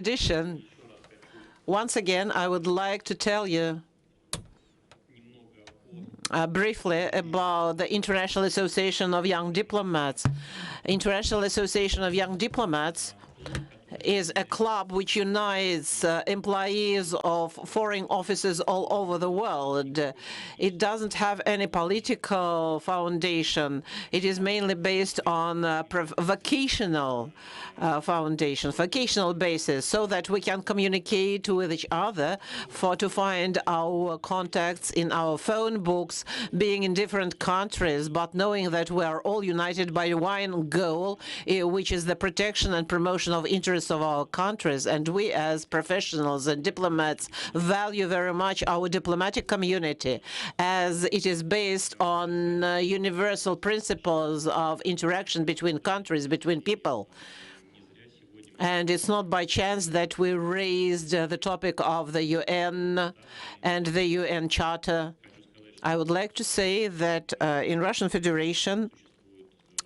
addition, once again, I would like to tell you briefly about the International Association of Young Diplomats. International Association of Young Diplomats is a club which unites employees of foreign offices all over the world. It doesn't have any political foundation. It is mainly based on vocational vocational basis, so that we can communicate with each other to find our contacts in our phone books, being in different countries, but knowing that we are all united by one goal, which is the protection and promotion of interests of our countries. And we as professionals and diplomats value very much our diplomatic community, as it is based on universal principles of interaction between countries, between people. And it's not by chance that we raised the topic of the UN and the UN Charter. I would like to say that in Russian Federation,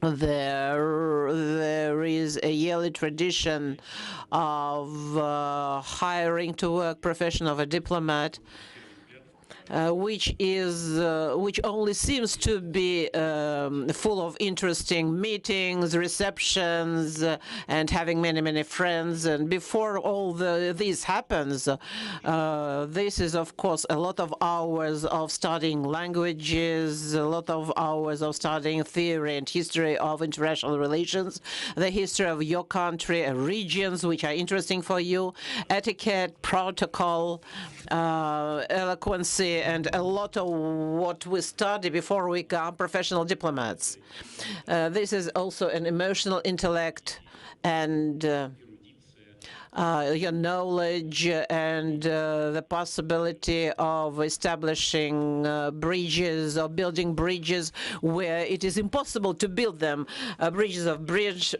there is a yearly tradition of hiring to work profession of a diplomat, which only seems to be full of interesting meetings, receptions, and having many friends. And before all this happens, this is of course a lot of hours of studying languages, a lot of hours of studying theory and history of international relations, the history of your country, regions which are interesting for you, etiquette, protocol, eloquency, and a lot of what we study before we become professional diplomats. This is also an emotional intellect and your knowledge and the possibility of establishing bridges or building bridges where it is impossible to build them, bridges of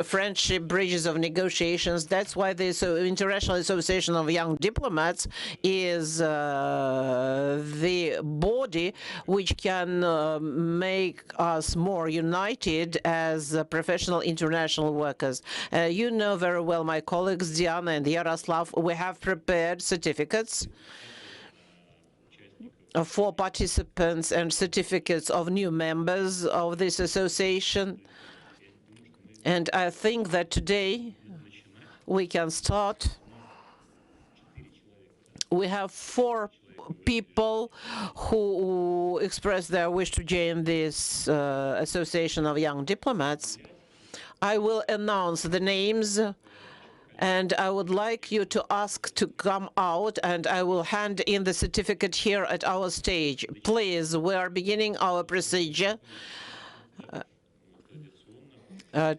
friendship, bridges of negotiations. That's why this International Association of Young Diplomats is the body which can make us more united as professional international workers. You know very well, my colleagues Diana and Yaroslav, we have prepared certificates for participants and certificates of new members of this association. And I think that today we can start. We have 4 people who expressed their wish to join this Association of Young Diplomats. I will announce the names, and I would like you to ask to come out, and I will hand in the certificate here at our stage. Please, we are beginning our procedure.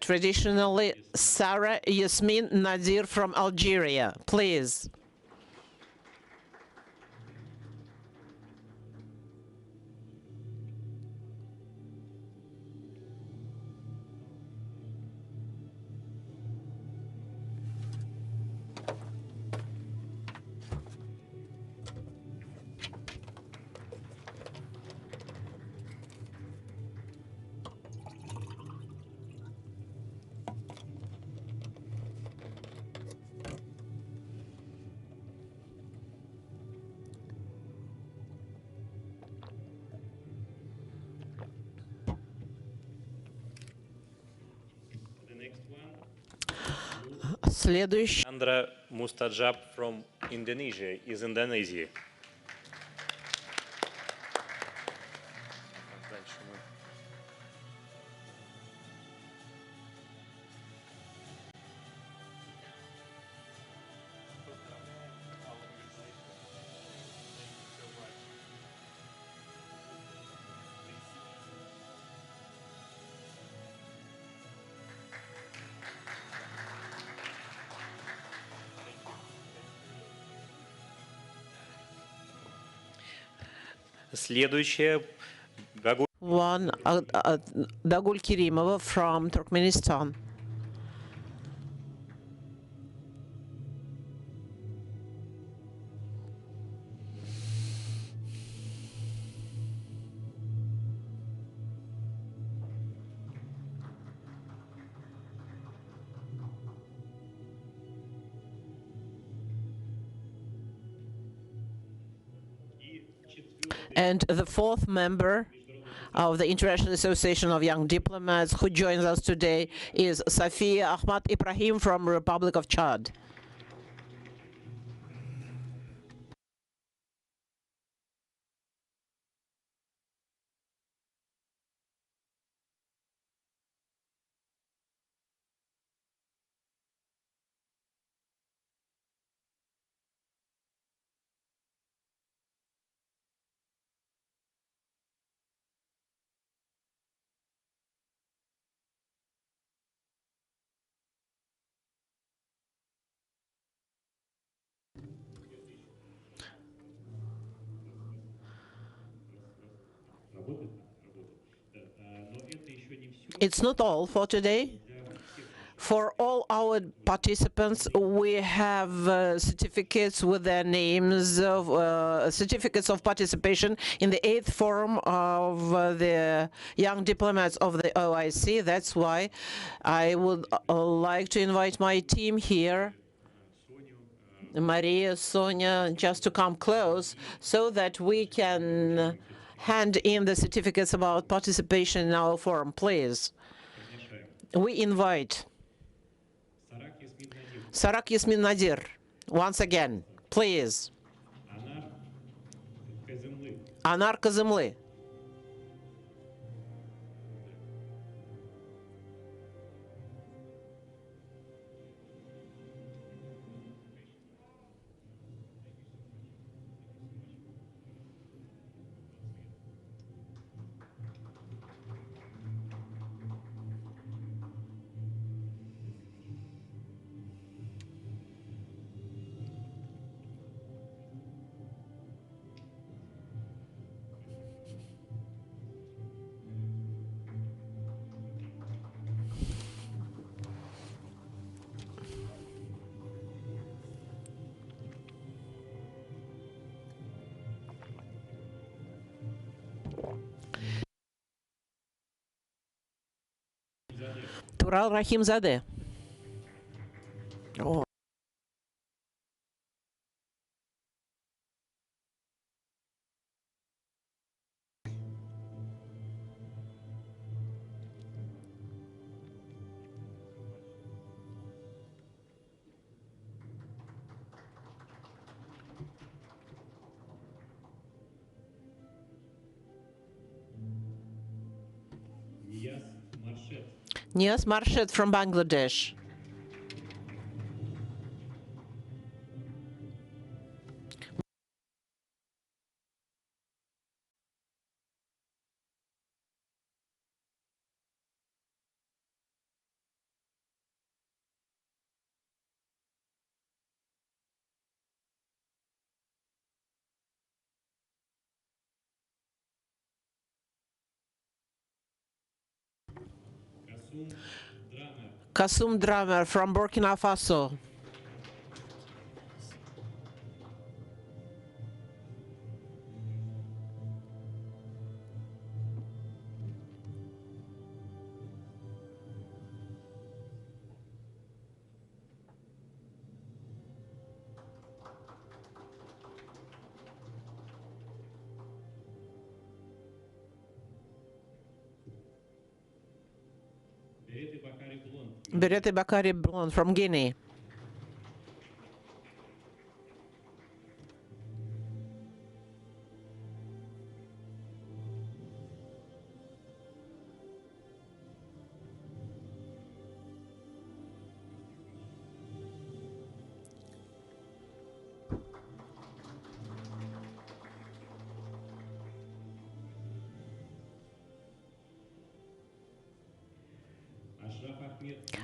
Traditionally, Sarah Yasmin Nadir from Algeria. Please. Следующий. Andra Mustajab from Indonesia is Indonesia. Следующая One, Dagul Kirimova from Turkmenistan. And the fourth member of the International Association of Young Diplomats who joins us today is Safia Ahmad Ibrahim from Republic of Chad. It's not all for today. For all our participants, we have certificates with their names of certificates of participation in the 8th Forum of the Young Diplomats of the OIC. That's why I would like to invite my team here, Maria, Sonia, just to come close so that we can hand in the certificates about participation in our forum, please. We invite Sarak Yasmin Nadir, once again, please. Anar Kazımlı. Tural Rahimzadeh. Oh. Niyaz Marshed from Bangladesh. Kasum Dramer from Burkina Faso. Berete Bakari Blond from Guinea.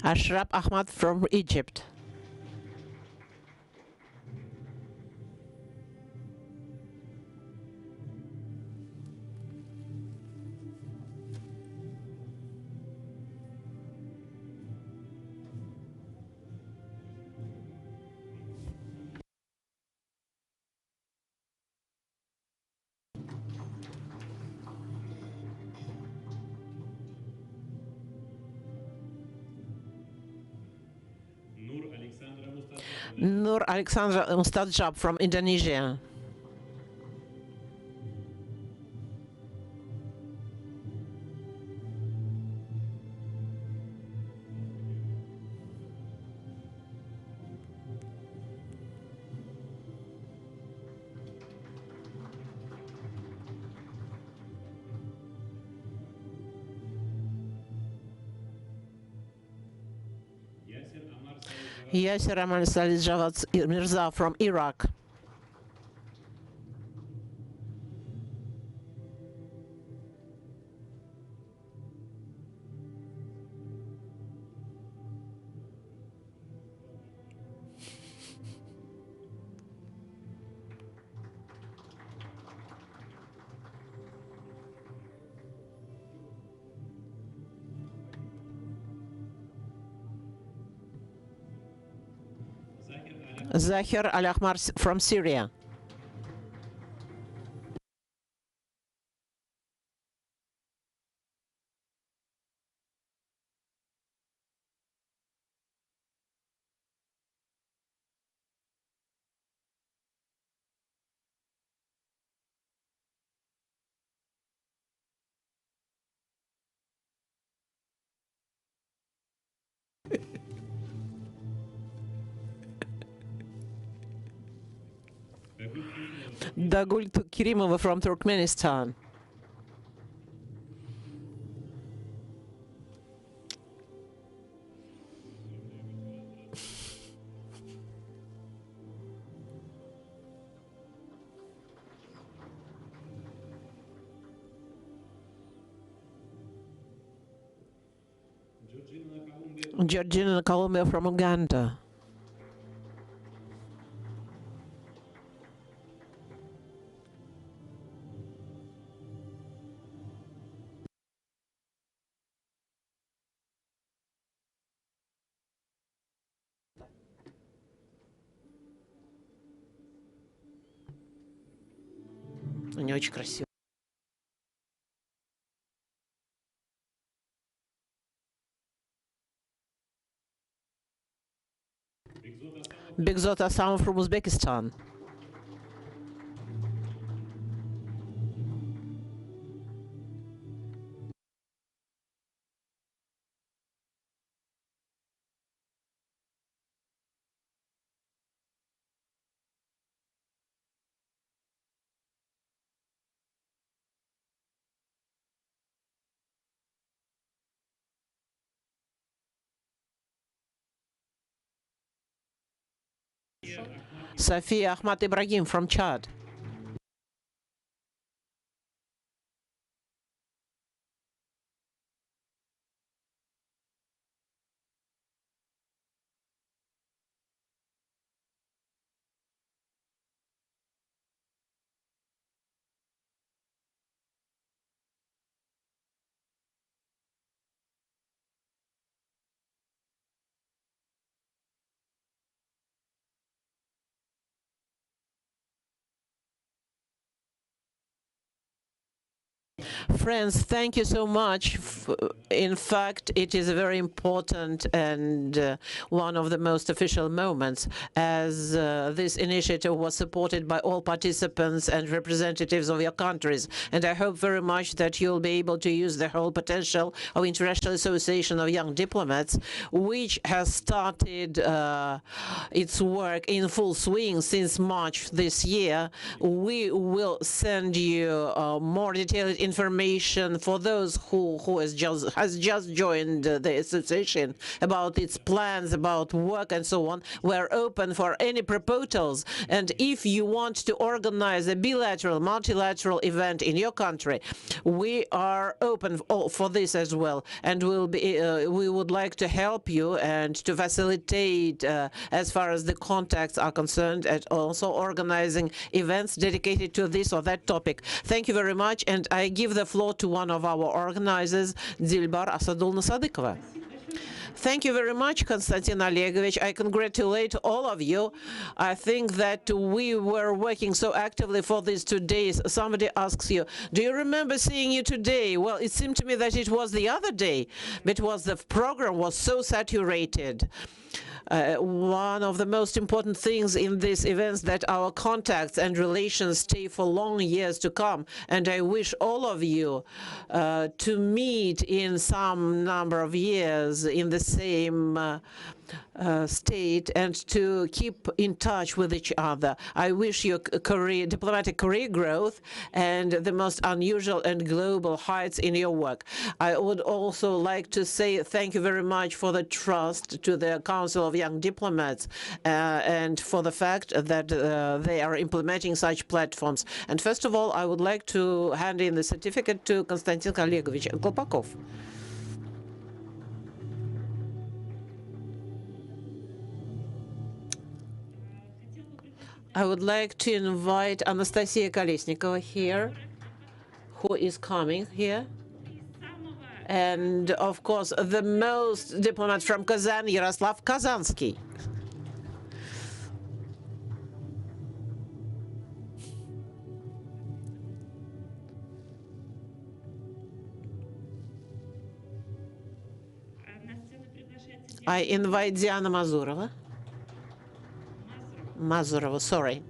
Ashraf Ahmad from Egypt. Nur Alexandra Mustajab from Indonesia. Yasser Aman Salih Javad Mirza from Iraq. Zahir Al-Ahmar from Syria. Dagul Kirimova from Turkmenistan. Georgina Columbia from Uganda. Они очень красивые. Bigzot Asam from Uzbekistan. Safia Ahmad Ibrahim from Chad. Friends, thank you so much. In fact, it is a very important and one of the most official moments, as this initiative was supported by all participants and representatives of your countries. And I hope very much that you'll be able to use the whole potential of International Association of Young Diplomats, which has started its work in full swing since March this year. We will send you more detailed information for those who has just joined the association about its plans, about work and so on. We're open for any proposals, and if you want to organize a bilateral, multilateral event in your country, we are open for this as well, and we would like to help you and to facilitate as far as the contacts are concerned, and also organizing events dedicated to this or that topic. Thank you very much, and I give the floor to one of our organizers, Dilbar Asadulna Sadikova. Thank you very much, Konstantin Olegovich. I congratulate all of you. I think that we were working so actively for these 2 days. Somebody asks you, do you remember seeing you today? Well, it seemed to me that it was the other day, because the program was so saturated. One of the most important things in these events that our contacts and relations stay for long years to come. And I wish all of you to meet in some number of years in the same state and to keep in touch with each other. I wish your diplomatic career growth and the most unusual and global heights in your work. I would also like to say thank you very much for the trust to the Council of Young Diplomats and for the fact that they are implementing such platforms. And first of all, I would like to hand in the certificate to Konstantin Olegovich Klopakov. I would like to invite Anastasia Kolesnikova here, who is coming here. And, of course, the most diplomat from Kazan, Yaroslav Kazansky. I invite Diana Mazurova. Mazurova, sorry.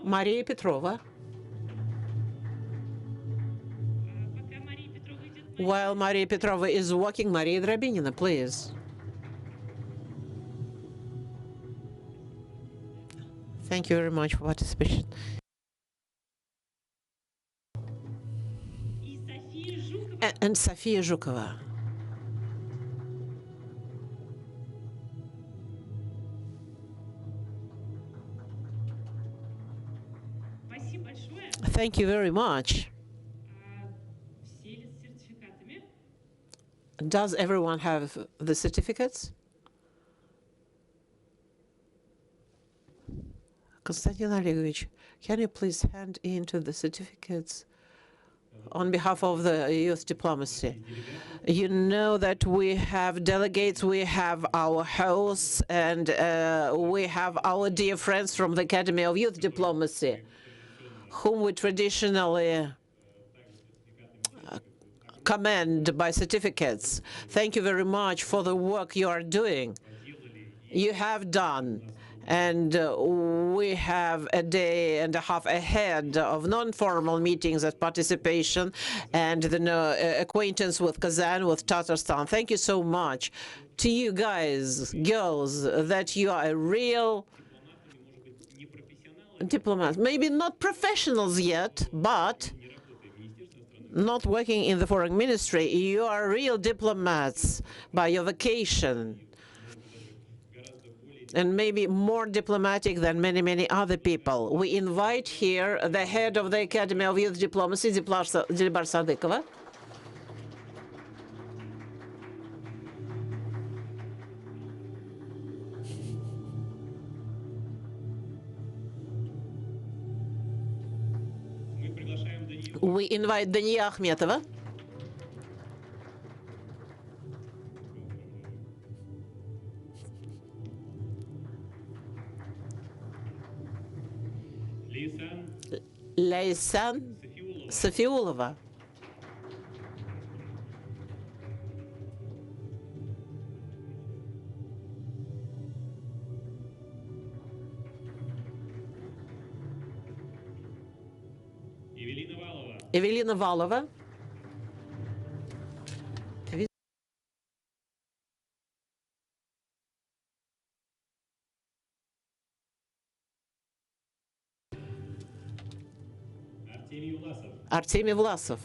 Maria Petrova. While Maria Petrova is walking, Maria Drabinina, please. Thank you very much for participation. And Sofia Zhukova. Thank you very much. Does everyone have the certificates? Konstantin Olegovich, can you please hand in to the certificates on behalf of the youth diplomacy? You know that we have delegates, we have our hosts, and we have our dear friends from the Academy of Youth Diplomacy, whom we traditionally commend by certificates. Thank you very much for the work you are doing. You have done. And we have a day and a half ahead of non-formal meetings and participation and the acquaintance with Kazan, with Tatarstan. Thank you so much to you guys, girls, that you are a real diplomats. Maybe not professionals yet, but not working in the foreign ministry. You are real diplomats by your vocation, and maybe more diplomatic than many, many other people. We invite here the head of the Academy of Youth Diplomacy, Dilbar Sadikova. We invite Dania Akhmetova. Laysan Safiulova. Evelina Valova. Artemy Vlasov.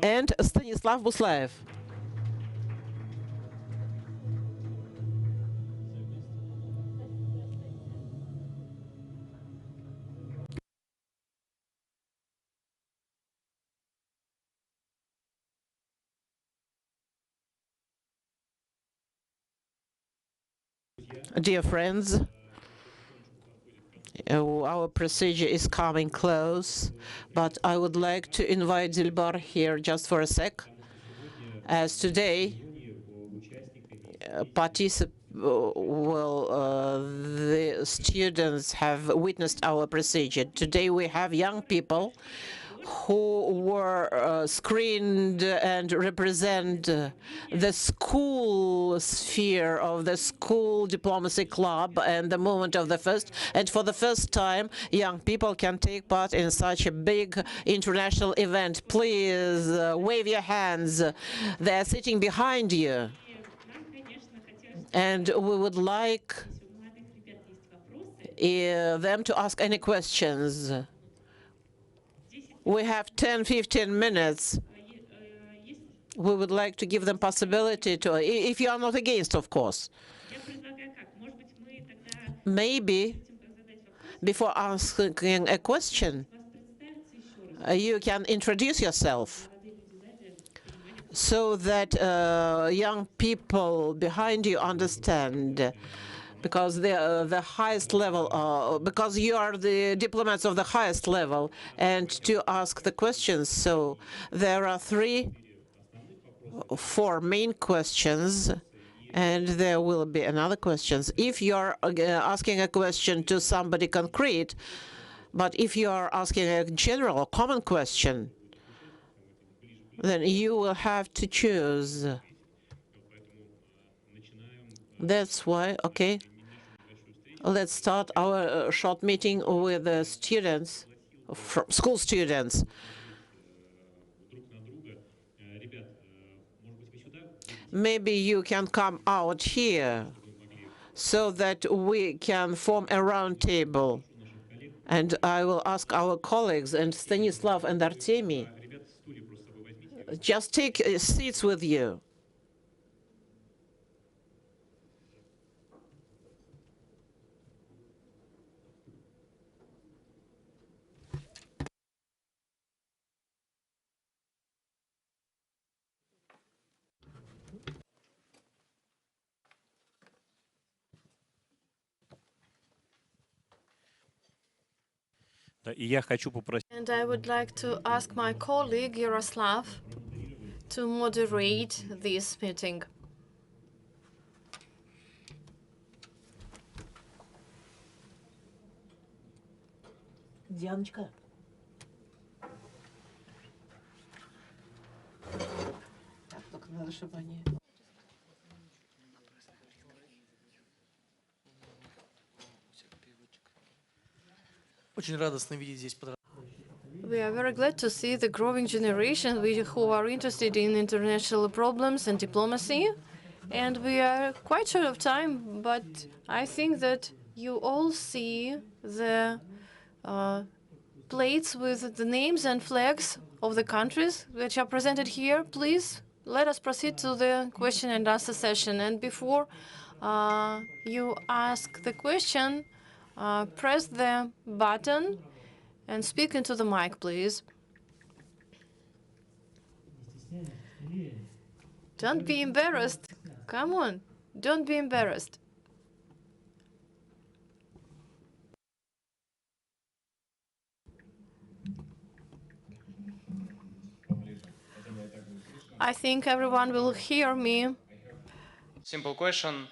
And Stanislav Buslaev. Dear friends, our procedure is coming close, but I would like to invite Dilbar here just for a sec, as today students have witnessed our procedure. Today we have young people who were screened and represent the school sphere of the school diplomacy club and the movement of the first. And for the first time, young people can take part in such a big international event. Please wave your hands. They are sitting behind you. And we would like them to ask any questions. We have 10-15 minutes. We would like to give them possibility to, if you are not against, of course. Maybe before asking a question, you can introduce yourself so that young people behind you understand, because the highest level, because you are the diplomats of the highest level, and to ask the questions. So there are 4 main questions, and there will be another questions. If you're asking a question to somebody concrete, but if you are asking a general, common question, then you will have to choose. That's why, okay, let's start our short meeting with the students, school students. Maybe you can come out here so that we can form a round table. And I will ask our colleagues, and Stanislav and Artemy, just take seats with you. And I would like to ask my colleague Yaroslav to moderate this meeting. Dianочка. Так, только надо, чтобы они... Очень радостно видеть здесь We are very glad to see the growing generation who are interested in international problems and diplomacy. And we are quite short of time, but I think that you all see the plates with the names and flags of the countries which are presented here. Please let us proceed to the question and answer session. And before you ask the question, press the button and speak into the mic, please. Don't be embarrassed. Come on, don't be embarrassed. I think everyone will hear me. Simple question.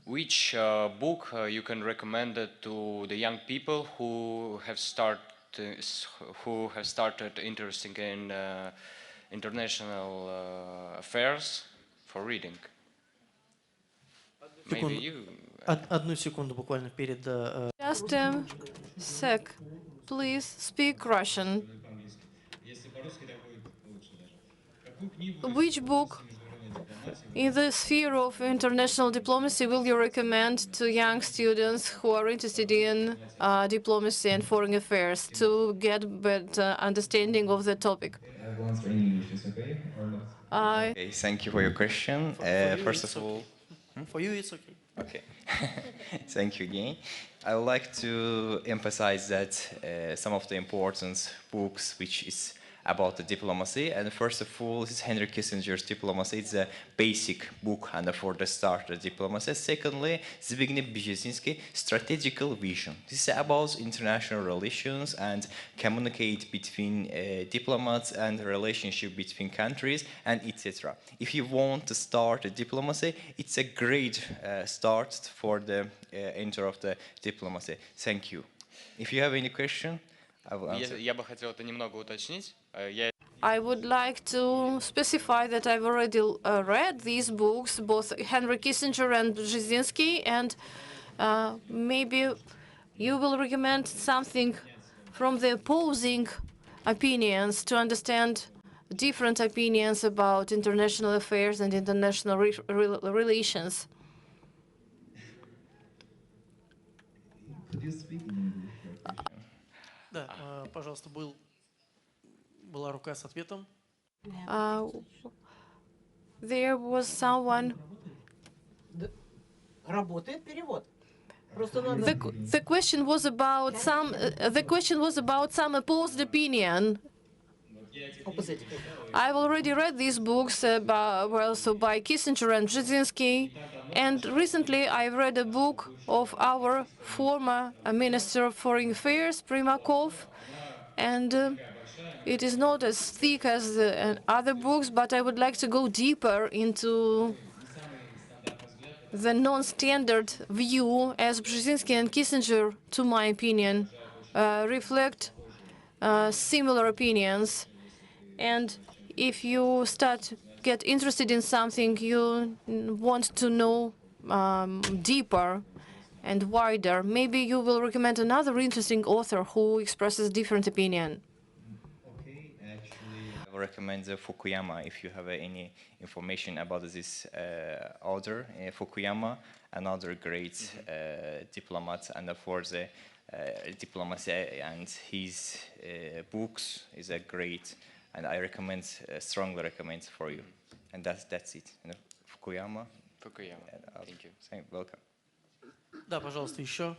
Which book you can recommend to the young people who have started interesting in international affairs for reading? Maybe you. Одну секунду буквально перед... Just a sec. Please speak Russian. Which book in the sphere of international diplomacy will you recommend to young students who are interested in diplomacy and foreign affairs to get better understanding of the topic? I will answer in English. It's okay or not? Okay, thank you for your question. First of all, For you, it's okay. okay. Thank you again. I would like to emphasize that some of the important books which is about the diplomacy. And first of all, this is Henry Kissinger's Diplomacy. It's a basic book and for the start of diplomacy. Secondly, Zbigniew Brzezinski, Strategical Vision. This is about international relations and communicate between diplomats and relationship between countries and etc. If you want to start a diplomacy, it's a great start for the enter of the diplomacy. Thank you. If you have any question, I will answer. Я бы хотел это немного уточнить. I would like to specify that I've already read these books, both Henry Kissinger and Brzezinski, and maybe you will recommend something from the opposing opinions to understand different opinions about international affairs and international relations. Да, пожалуйста, была рука с ответом. There was someone. Работает перевод. The question was about some. The question was about some opposed opinion. I've already read these books, also by Kissinger and Brzezinski, and recently I read a book of our former Minister of Foreign Affairs, Primakov, and it is not as thick as other books, but I would like to go deeper into the non-standard view, as Brzezinski and Kissinger, to my opinion, reflect similar opinions. And if you get interested in something, you want to know deeper and wider, maybe you will recommend another interesting author who expresses different opinion. I would recommend Fukuyama if you have any information about this author. Fukuyama, another great diplomat, and for the diplomacy, and his books is a great. And I recommend, strongly recommend for you. And that's it. Fukuyama. Fukuyama. Thank you. Welcome. Да, пожалуйста, еще.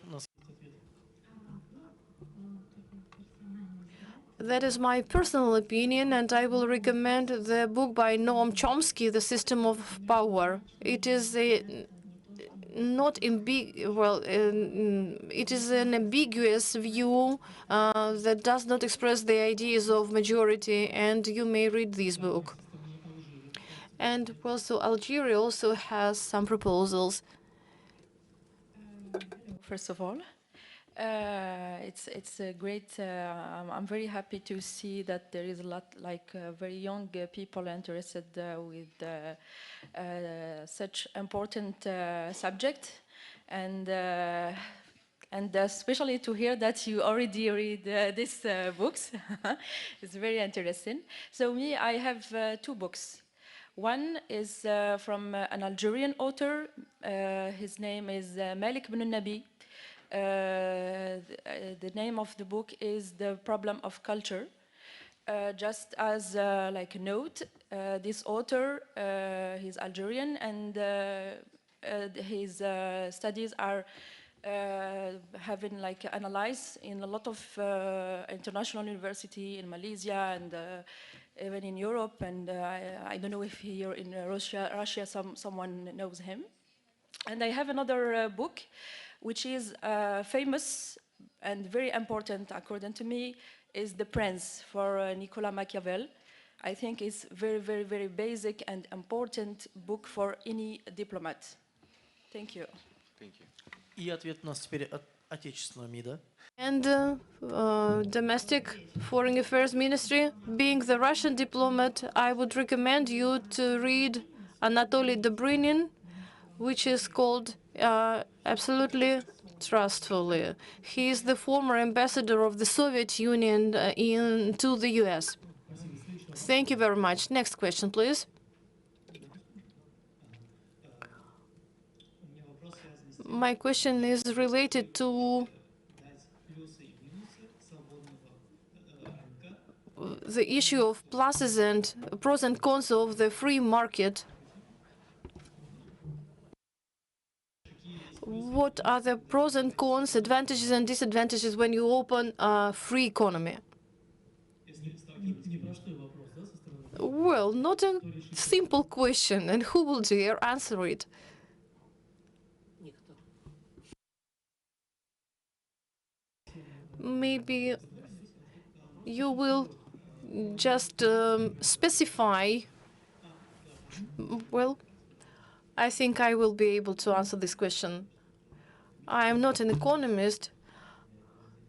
That is my personal opinion, and I will recommend the book by Noam Chomsky, The System of Power. It is it is an ambiguous view that does not express the ideas of majority, and you may read this book. And also, Algeria also has some proposals. First of all, it's a great. I'm very happy to see that there is a lot, very young people interested with such important subject, and especially to hear that you already read these books. It's very interesting. So I have two books. One is from an Algerian author. His name is Malik bin Nabi. The name of the book is The Problem of Culture. Just as like a note, this author, he's Algerian, and his studies are having analyzed in a lot of international university in Malaysia and even in Europe, and I don't know if here in Russia someone knows him. And I have another book, which is famous and very important, according to me, is The Prince for Nicolas Machiavel. I think it's very, very, very basic and important book for any diplomat. Thank you. Thank you. И ответ у нас теперь от отечественного МИДа. And domestic foreign affairs ministry, being the Russian diplomat, I would recommend you to read Anatoly Dobrynin, which is called Absolutely Trustfully. He is the former ambassador of the Soviet Union to the US. Thank you very much. Next question, please. My question is related to the issue of pros and cons of the free market. What are the pros and cons, advantages and disadvantages when you open a free economy? Well, not a simple question, and who will dare answer it? Maybe you will just specify. Well, I think I will be able to answer this question. I am not an economist.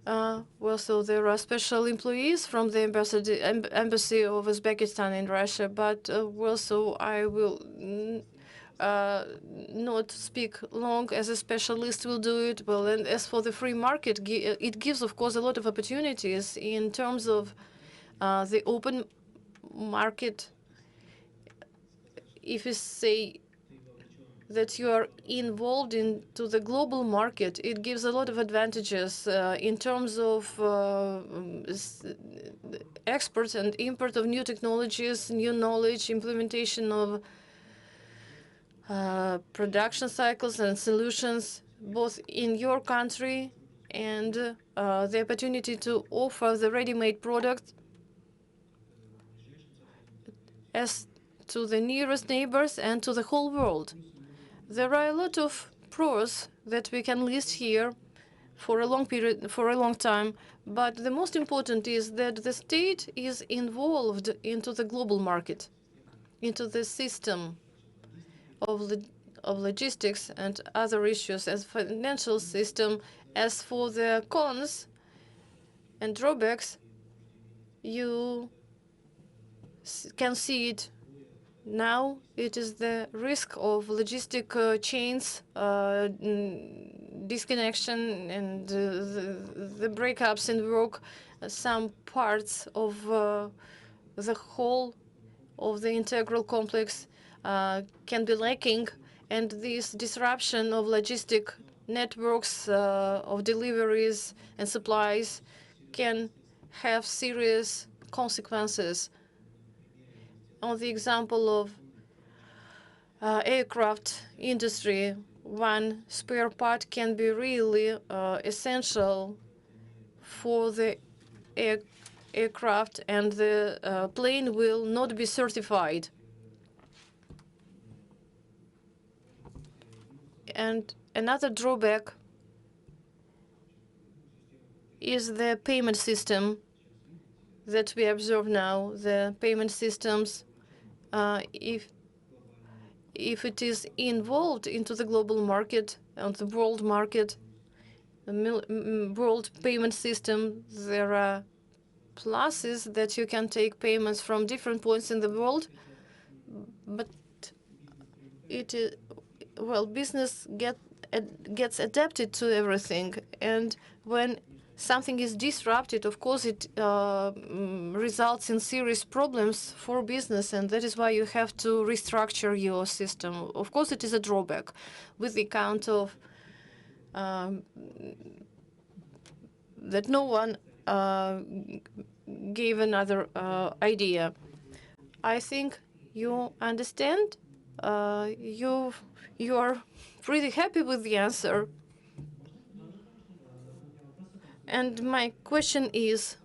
Well, so there are special employees from the embassy of Uzbekistan in Russia, but well, so I will not speak long as a specialist will do it. Well, and as for the free market, it gives, of course, a lot of opportunities in terms of the open market. If you say that you are involved into the global market, it gives a lot of advantages in terms of export and import of new technologies, new knowledge, implementation of production cycles and solutions, both in your country and the opportunity to offer the ready-made product as to the nearest neighbors and to the whole world. There are a lot of pros that we can list here for a long period, for a long time, but the most important is that the state is involved into the global market, into the system of logistics and other issues as financial system. As for the cons and drawbacks, you can see it now. It is the risk of logistic chains disconnection and the breakups in work. Some parts of the whole of the integral complex can be lacking, and this disruption of logistic networks of deliveries and supplies can have serious consequences. On the example of aircraft industry, one spare part can be really essential for the aircraft, and the plane will not be certified. And another drawback is the payment system that we observe now. The payment systems, if it is involved into the global market and the world market, the world payment system, there are pluses that you can take payments from different points in the world, but it is, well, business gets adapted to everything, and when something is disrupted, of course, it results in serious problems for business, and that is why you have to restructure your system. Of course, it is a drawback with the account of that no one gave another idea. I think you understand. You are pretty happy with the answer. And my question is,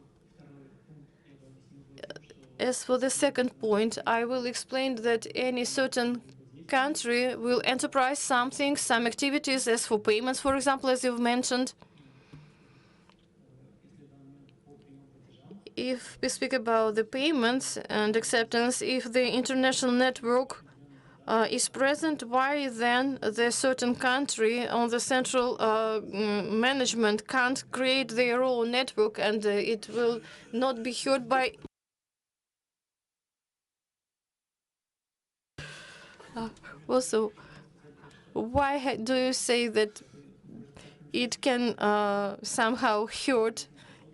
as for the second point, I will explain that any certain country will enterprise something, some activities, as for payments, for example, as you've mentioned. If we speak about the payments and acceptance, if the international network is present, why then the certain country on the central management can't create their own network, and it will not be hurt by also, why do you say that it can somehow hurt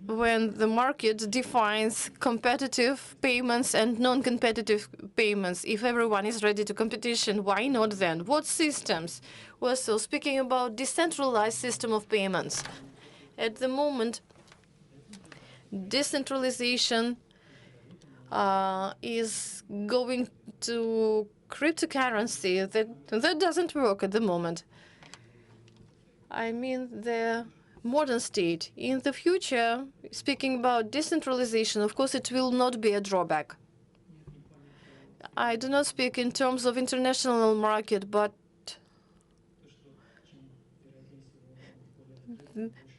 when the market defines competitive payments and non-competitive payments? If everyone is ready to competition, why not then? What systems? Well, so speaking about decentralized system of payments, at the moment, decentralization is going to cryptocurrency. That doesn't work at the moment. I mean, the modern state. In the future, speaking about decentralization, of course, it will not be a drawback. I do not speak in terms of international market, but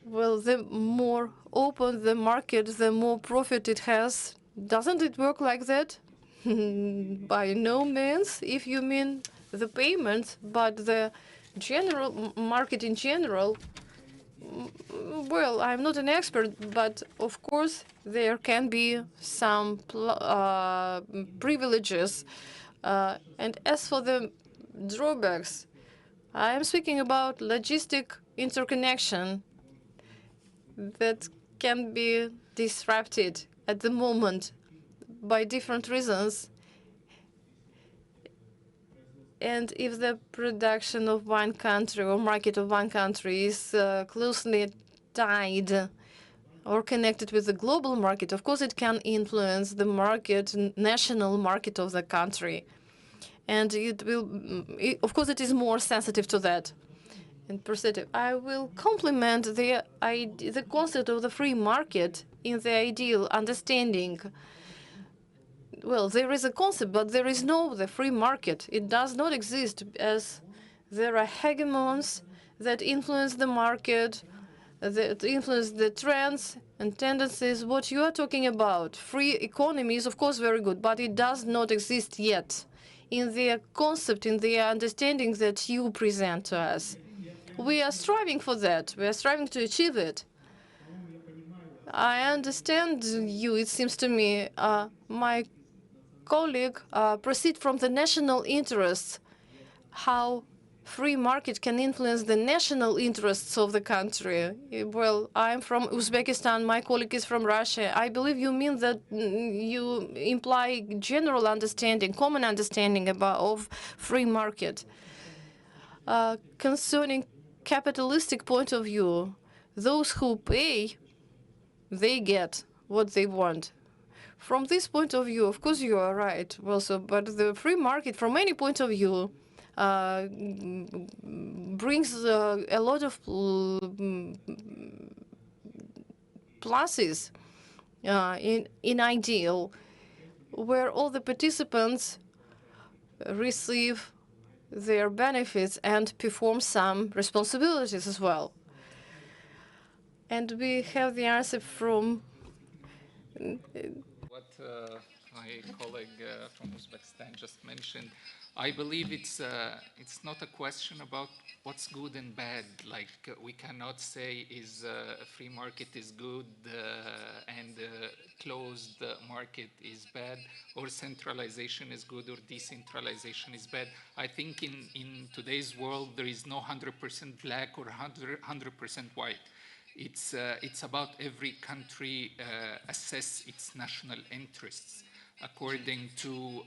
well, the more open the market, the more profit it has. Doesn't it work like that? By no means, if you mean the payment, but the general market in general. Well, I'm not an expert, but of course there can be some privileges. And as for the drawbacks, I am speaking about logistic interconnection that can be disrupted at the moment by different reasons. And if the production of one country or market of one country is closely tied or connected with the global market, of course it can influence the market, national market of the country. And it will, of course, it is more sensitive to that. And perspective, I will complement the concept of the free market in the ideal understanding. Well, there is a concept, but there is no the free market. It does not exist, as there are hegemons that influence the market, that influence the trends and tendencies. What you are talking about, free economy, is of course very good, but it does not exist yet in the concept, in the understanding that you present to us. We are striving for that. We are striving to achieve it. I understand you, it seems to me. My colleague proceed from the national interests, how free market can influence the national interests of the country. Well, I'm from Uzbekistan, my colleague is from Russia. I believe you mean that you imply general understanding, common understanding of free market. Concerning capitalistic point of view, those who pay, they get what they want. From this point of view, of course, you are right. Also, but the free market, from any point of view, brings a lot of pluses in ideal, where all the participants receive their benefits and perform some responsibilities as well. And we have the answer from what my colleague from Uzbekistan just mentioned. I believe it's not a question about what's good and bad. Like we cannot say is a free market is good and closed market is bad, or centralization is good or decentralization is bad. I think in today's world there is no 100% black or 100% white. It's about every country assess its national interests according to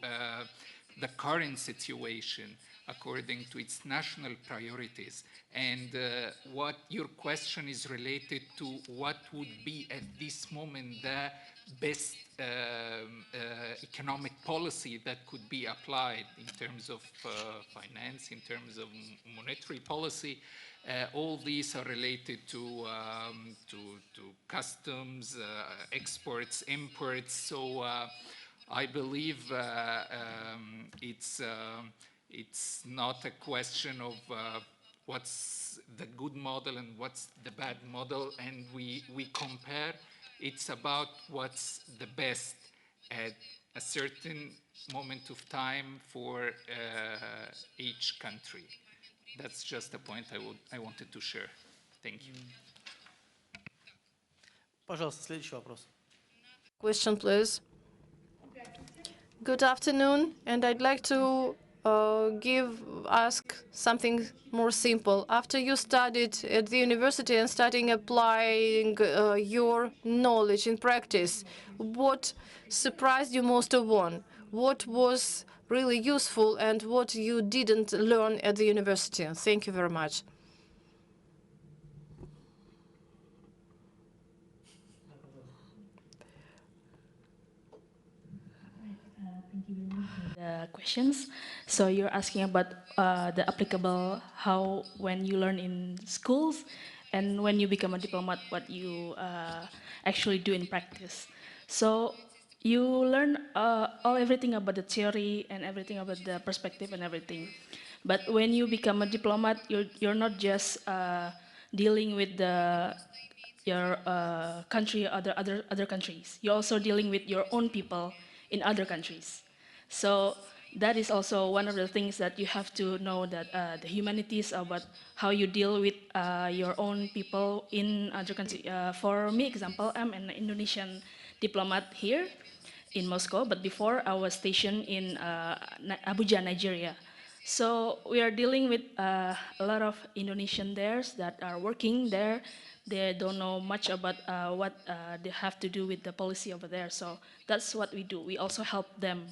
the current situation, according to its national priorities. And what your question is related to, what would be at this moment the best economic policy that could be applied in terms of finance, in terms of monetary policy. All these are related to customs, exports, imports. So I believe it's not a question of what's the good model and what's the bad model, and we compare. It's about what's the best at a certain moment of time for each country. That's just a point I wanted to share. Thank you. Пожалуйста, следующий вопрос. question, please. Good afternoon, and I'd like to ask something more simple. After you studied at the university and starting applying your knowledge in practice, what surprised you most of all? What was really useful and what you didn't learn at the university? Thank you very much. The questions. So you're asking about the applicable how when you learn in schools and when you become a diplomat, what you actually do in practice. So you learn everything about the theory and everything about the perspective and everything. But when you become a diplomat, you're not just dealing with your country, other countries. You're also dealing with your own people in other countries. So that is also one of the things that you have to know, that the humanities about how you deal with your own people in other countries. For me, example, I'm an Indonesian diplomat here in Moscow, but before I was stationed in Abuja, Nigeria. So we are dealing with a lot of Indonesian there that are working there. They don't know much about what they have to do with the policy over there. So that's what we do. We also help them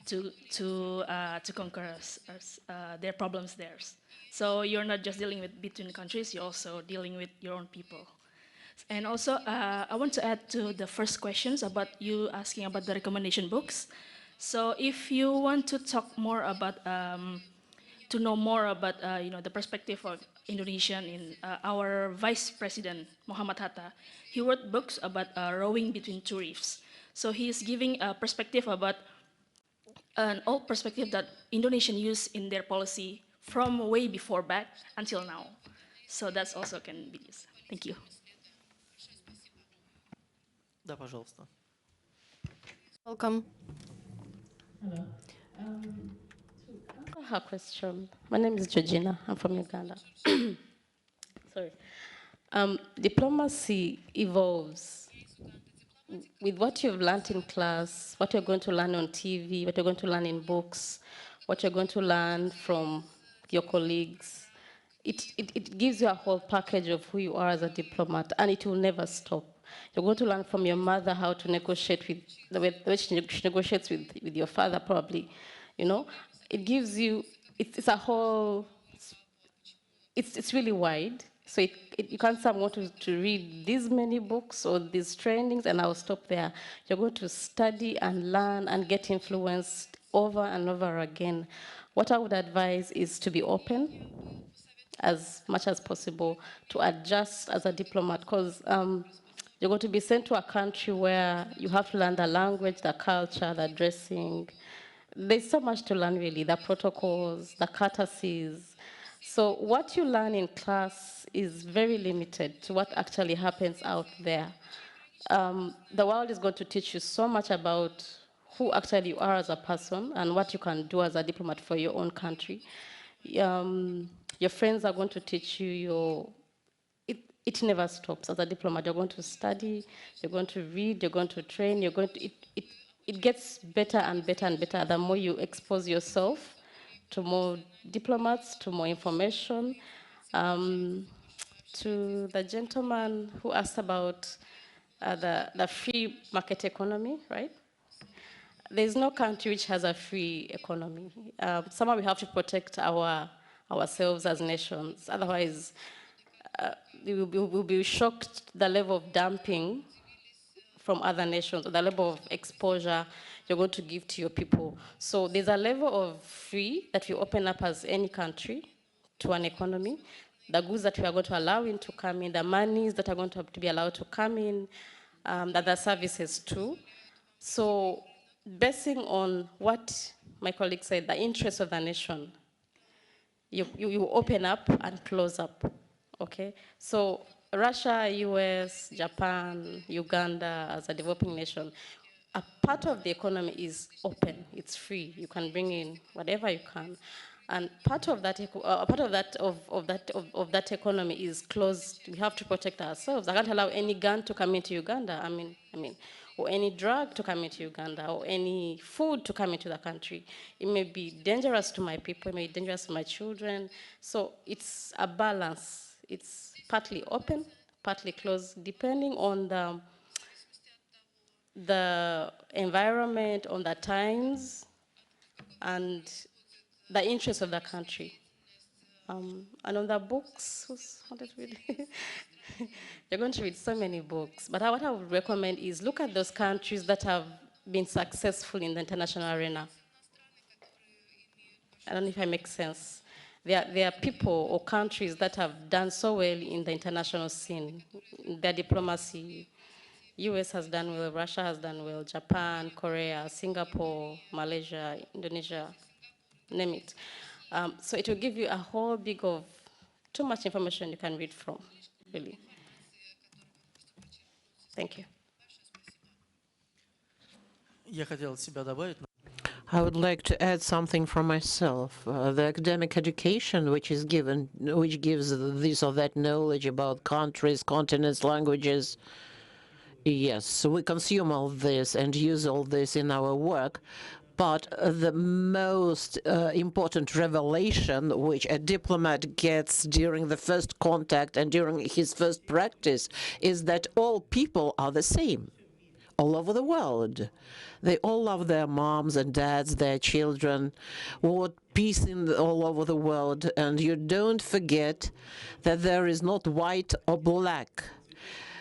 to conquer their problems there. So you're not just dealing with between countries, you're also dealing with your own people. And also, I want to add to the first questions about you asking about the recommendation books. So if you want to talk more about, to know more about, the perspective of Indonesian in our Vice President, Muhammad Hatta, he wrote books about rowing between two reefs. So he is giving a perspective about an old perspective that Indonesian use in their policy from way before back until now. So that's also can be used. Thank you. Да, пожалуйста. Welcome. Her question. My name is Georgina. I'm from Uganda. Sorry. Diplomacy evolves with what you've learned in class, what you're going to learn on TV, what you're going to learn in books, what you're going to learn from your colleagues. It gives you a whole package of who you are as a diplomat, and it will never stop. You're going to learn from your mother how to negotiate with the way she negotiates with your father, probably. You know, it gives you, it's a whole, it's really wide. So you can't say, I want to read these many books or these trainings and I'll stop there. You're going to study and learn and get influenced over and over again. What I would advise is to be open as much as possible, to adjust as a diplomat, because you're going to be sent to a country where you have to learn the language, the culture, the dressing. There's so much to learn, really, the protocols, the courtesies. So what you learn in class is very limited to what actually happens out there. The world is going to teach you so much about who actually you are as a person and what you can do as a diplomat for your own country. Your friends are going to teach you it never stops. As a diplomat, you're going to study, you're going to read, you're going to train, you're going to, it gets better and better and better the more you expose yourself to more diplomats, to more information. To the gentleman who asked about the free market economy, right? There's no country which has a free economy. Somehow we have to protect ourselves as nations. Otherwise, we'll be shocked the level of dumping from other nations, or the level of exposure you're going to give to your people. So there's a level of free that we open up as any country to an economy. The goods that we are going to allow in to come in, the monies that are going to be allowed to come in, the other services too. So basing on what my colleague said, the interests of the nation, you open up and close up, okay? So Russia, US, Japan, Uganda, as a developing nation, a part of the economy is open, it's free. You can bring in whatever you can. And part of that economy is closed. We have to protect ourselves. I can't allow any gun to come into Uganda. I mean, or any drug to come into Uganda, or any food to come into the country. It may be dangerous to my people, it may be dangerous to my children. So it's a balance. It's partly open, partly closed, depending on the environment, on the times, and the interests of the country. And on the books, what is read? You're going to read so many books, but what I would recommend is look at those countries that have been successful in the international arena. I don't know if I make sense. there are people or countries that have done so well in the international scene. Their diplomacy, US has done well, Russia has done well, Japan, Korea, Singapore, Malaysia, Indonesia, name it. So it will give you a whole big of too much information you can read from, really. Thank you. Я хотел от себя добавить. I would like to add something from myself. The academic education which is given, which gives this or that knowledge about countries, continents, languages, yes, we consume all this and use all this in our work. But the most important revelation which a diplomat gets during the first contact and during his first practice is that all people are the same all over the world. They all love their moms and dads, their children, want peace all over the world. And you don't forget that there is not white or black.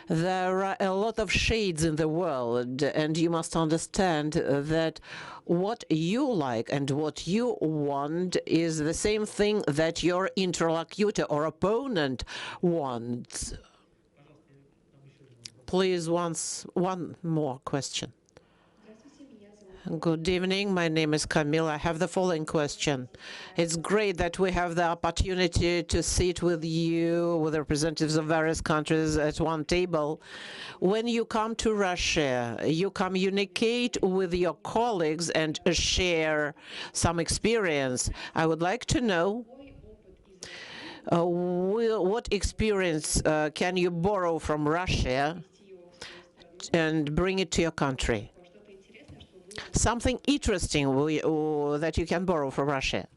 There are a lot of shades in the world, and you must understand that what you like and what you want is the same thing that your interlocutor or opponent wants. Please, one more question. Good evening. My name is Camille. I have the following question. It's great that we have the opportunity to sit with you, with representatives of various countries at one table. When you come to Russia, you communicate with your colleagues and share some experience. I would like to know what experience can you borrow from Russia and bring it to your country? Something interesting that you can borrow from Russia.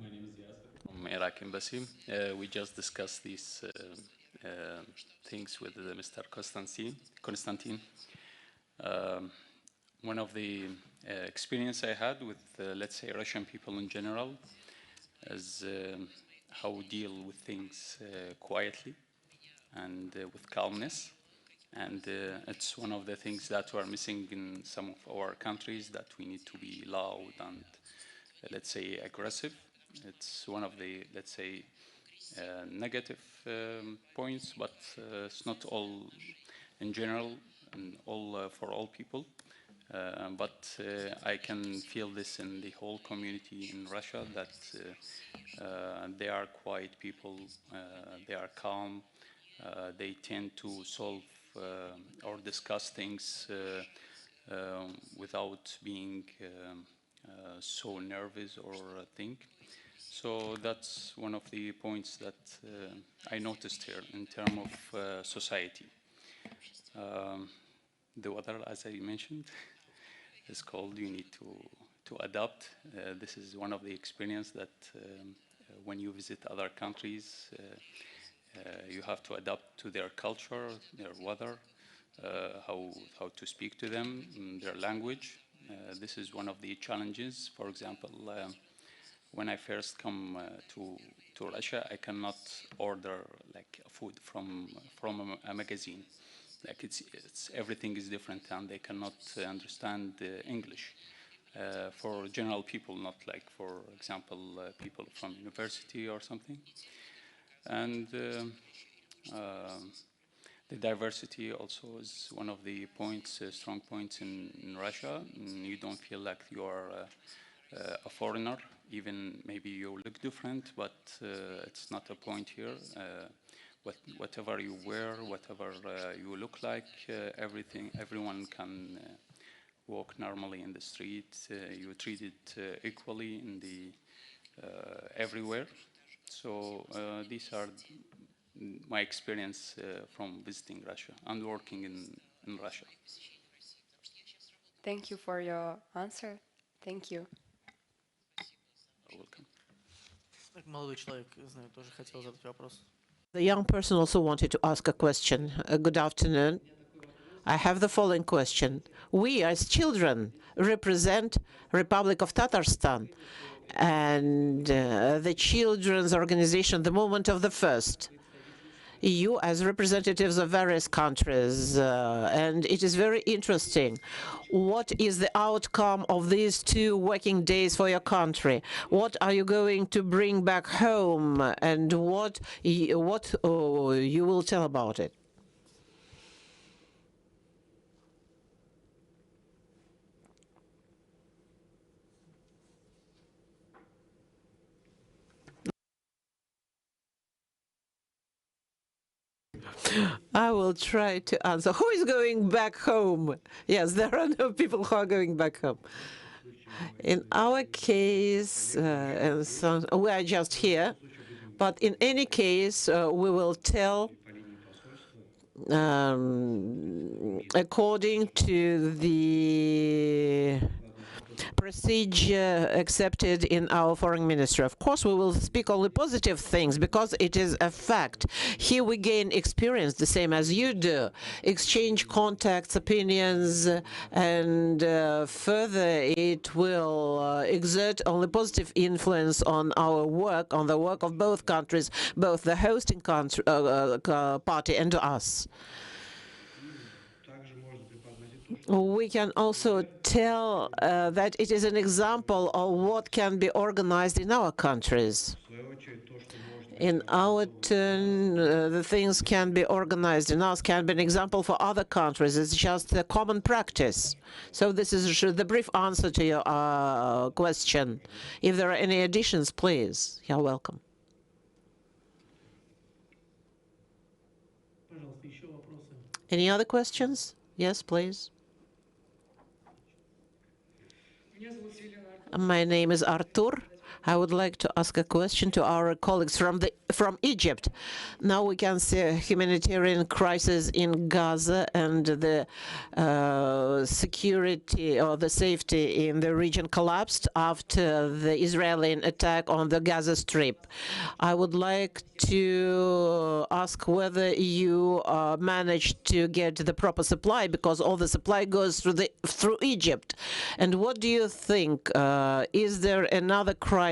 My name is Yasser from Iraq Embassy. We just discussed these things with Mr. Konstantin. One of the experience I had with, let's say, Russian people in general is how we deal with things quietly and with calmness. And it's one of the things that we're missing in some of our countries, that we need to be loud and, let's say, aggressive. It's one of the, let's say, negative points, but it's not all in general and all for all people. But I can feel this in the whole community in Russia, that they are quiet people, they are calm, they tend to solve or discuss things without being so nervous or think. So that's one of the points that I noticed here in terms of society. The other, as I mentioned, is called you need to adapt. This is one of the experience that when you visit other countries, you have to adapt to their culture, their weather, how to speak to them, their language. This is one of the challenges. For example, when I first come to Russia, I cannot order like food from a magazine. Like it's everything is different, and they cannot understand English. For general people, not like, for example, people from university or something. And the diversity also is one of the points, strong points in Russia. You don't feel like you are a foreigner, even maybe you look different, but it's not a point here. Whatever you wear, whatever you look like, everyone can walk normally in the street. You're treated equally in the everywhere. So these are my experience from visiting Russia and working in Russia. Thank you for your answer. Thank you. You're welcome. Молодой человек, знаю, тоже хотел задать вопрос. The young person also wanted to ask a question. Good afternoon. I have the following question. We, as children, represent Republic of Tatarstan and the children's organization, the Movement of the First. you as representatives of various countries, and it is very interesting. What is the outcome of these 2 working days for your country? What are you going to bring back home, and what you will tell about it? I will try to answer. Who is going back home? Yes, there are no people who are going back home. In our case, and so we are just here, but in any case, we will tell according to the procedure accepted in our foreign ministry. Of course, we will speak only positive things because it is a fact. Here we gain experience the same as you do, exchange contacts, opinions, and further it will exert only positive influence on our work, on the work of both countries, both the hosting country, party and us. We can also tell that it is an example of what can be organized in our countries. In our turn, the things can be organized in us, can be an example for other countries. It's just a common practice. So this is the brief answer to your question. If there are any additions, please, you're welcome. Any other questions? Yes, please. My name is Artur. I would like to ask a question to our colleagues from Egypt. Now we can see a humanitarian crisis in Gaza and the security or the safety in the region collapsed after the Israeli attack on the Gaza Strip. I would like to ask whether you managed to get the proper supply, because all the supply goes through Egypt. And what do you think? Is there another crisis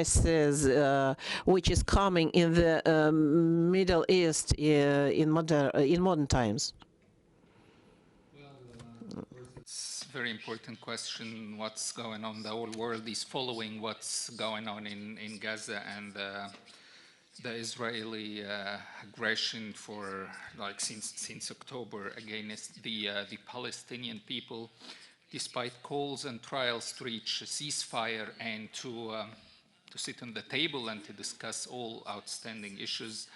which is coming in the Middle East in modern times? It's a very important question. What's going on? The whole world is following what's going on in Gaza, and the Israeli aggression for since October against the Palestinian people, despite calls and trials to reach a ceasefire and to sit on the table and to discuss all outstanding issues,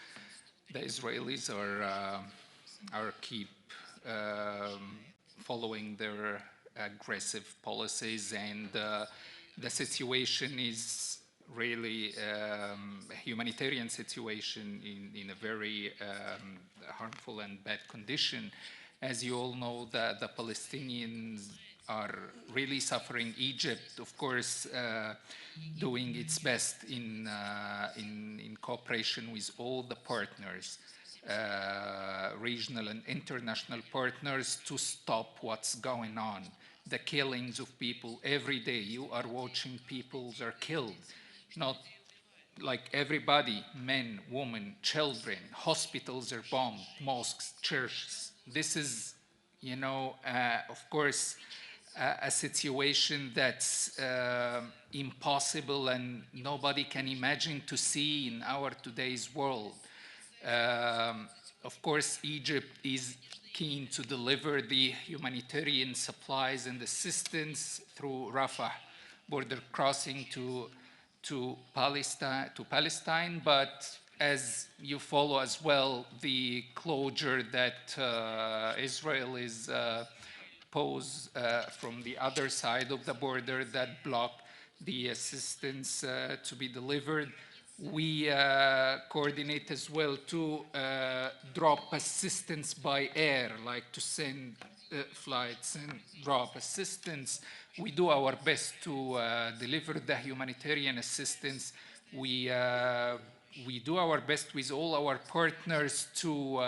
the Israelis are keep following their aggressive policies, and the situation is really a humanitarian situation in a very harmful and bad condition. As you all know, the Palestinians are really suffering. Egypt, of course, doing its best in cooperation with all the partners, regional and international partners, to stop what's going on. The killings of people every day. You are watching people are killed. Not like everybody, men, women, children, hospitals are bombed, mosques, churches. This is, of course, a situation that's impossible and nobody can imagine to see in our today's world. Of course, Egypt is keen to deliver the humanitarian supplies and assistance through Rafah border crossing to Palestine, but as you follow as well, the closure that Israel is pose from the other side of the border that block the assistance to be delivered. We coordinate as well to drop assistance by air, like to send flights and drop assistance. We do our best to deliver the humanitarian assistance. We do our best with all our partners to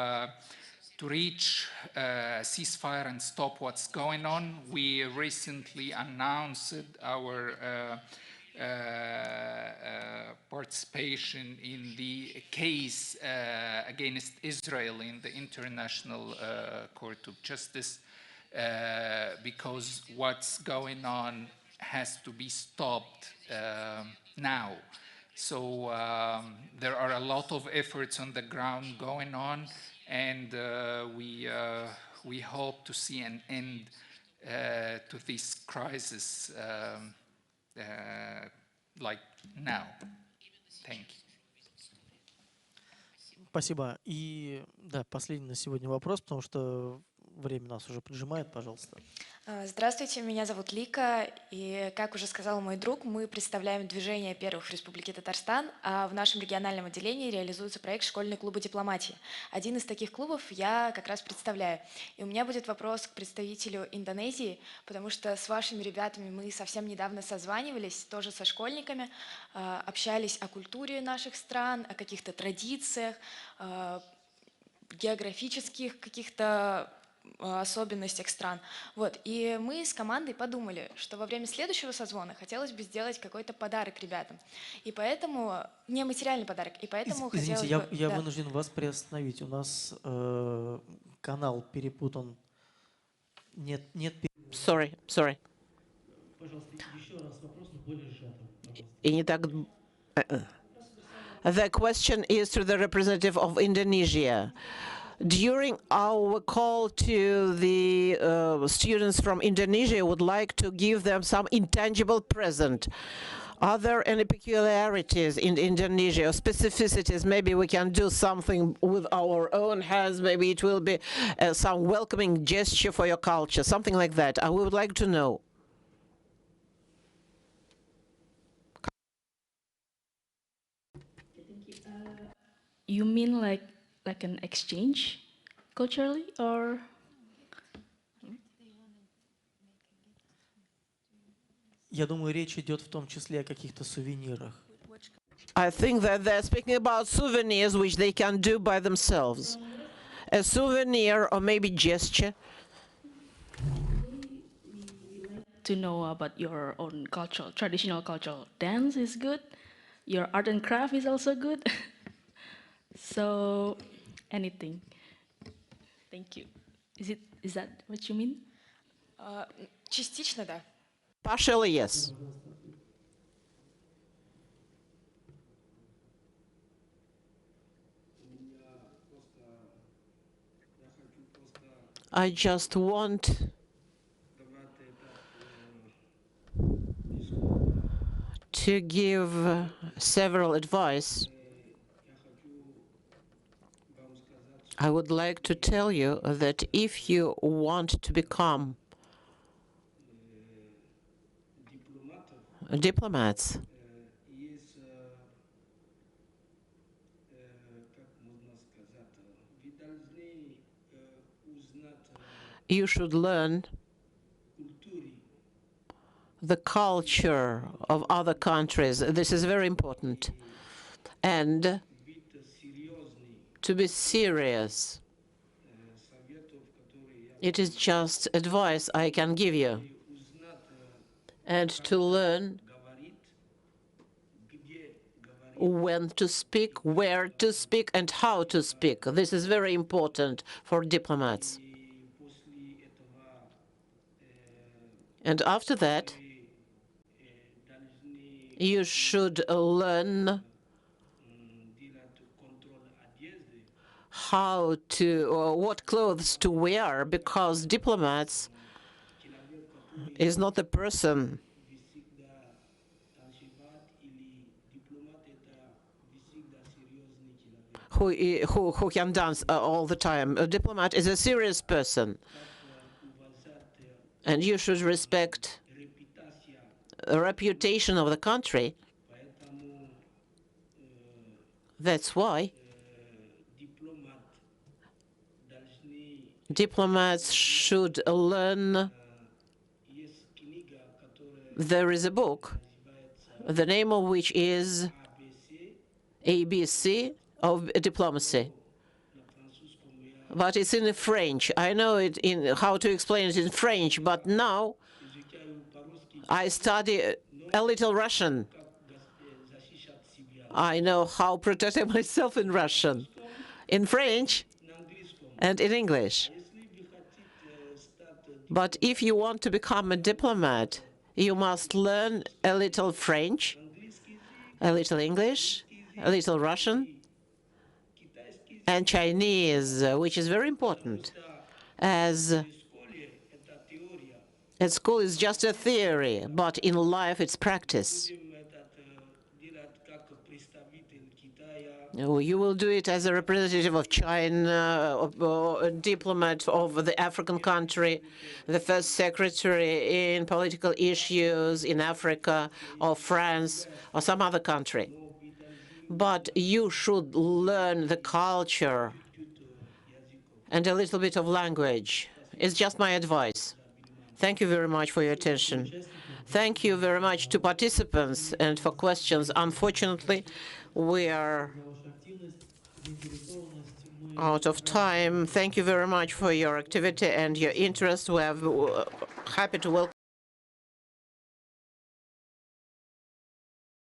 reach ceasefire and stop what's going on. We recently announced our participation in the case against Israel in the International Court of Justice, because what's going on has to be stopped now. So there are a lot of efforts on the ground going on, and we hope to see an end to this crisis like now. Thank you. Спасибо. И да, последний на сегодня вопрос, потому что время нас уже поджимает, пожалуйста. Здравствуйте, меня зовут Лика, и, как уже сказал мой друг, мы представляем движение первых в Республике Татарстан, а в нашем региональном отделении реализуется проект «Школьные клубы дипломатии». Один из таких клубов я как раз представляю. И у меня будет вопрос к представителю Индонезии, потому что с вашими ребятами мы совсем недавно созванивались, тоже со школьниками, общались о культуре наших стран, о каких-то традициях, географических каких-то особенностях стран. Вот. И мы с командой подумали, что во время следующего созвона хотелось бы сделать какой-то подарок ребятам. И поэтому, не материальный подарок, и поэтому Извините, хотелось бы... я вынужден вас приостановить. У нас канал перепутан. Нет. Sorry. Пожалуйста, еще раз вопрос, но более сжато. И не так... The question is to the representative of Indonesia. During our call to the students from Indonesia, would like to give them some intangible present. Are there any peculiarities in Indonesia or specificities? Maybe we can do something with our own hands. Maybe it will be some welcoming gesture for your culture, something like that. We would like to know. You mean like an exchange culturally, or? Я думаю, речь идет в том числе о каких-то сувенирах. I think that they're speaking about souvenirs which they can do by themselves. A souvenir or maybe gesture. To know about your own cultural, traditional cultural dance is good. Your art and craft is also good. So, anything. Thank you. Is that what you mean? Частично, да. Partially, yes. I just want to give several advice. I would like to tell you that if you want to become diplomats, you should learn the culture of other countries. This is very important. And to be serious. It is just advice I can give you. And to learn when to speak, where to speak, and how to speak. This is very important for diplomats. And after that, you should learn how to, or what clothes to wear, because diplomats is not a person who can dance all the time. A diplomat is a serious person, and you should respect the reputation of the country. That's why diplomats should learn. There is a book, the name of which is ABC of Diplomacy. But it's in French. I know it in how to explain it in French, but now I study a little Russian. I know how to protect myself in Russian, in French, and in English. But if you want to become a diplomat, you must learn a little French, a little English, a little Russian, and Chinese, which is very important, as at school is just a theory, but in life it's practice. You will do it as a representative of China, or a diplomat of the African country, the first secretary in political issues in Africa or France or some other country. But you should learn the culture and a little bit of language. It's just my advice. Thank you very much for your attention. Thank you very much to participants and for questions. Unfortunately, we are out of time. Thank you very much for your activity and your interest. We are happy to welcome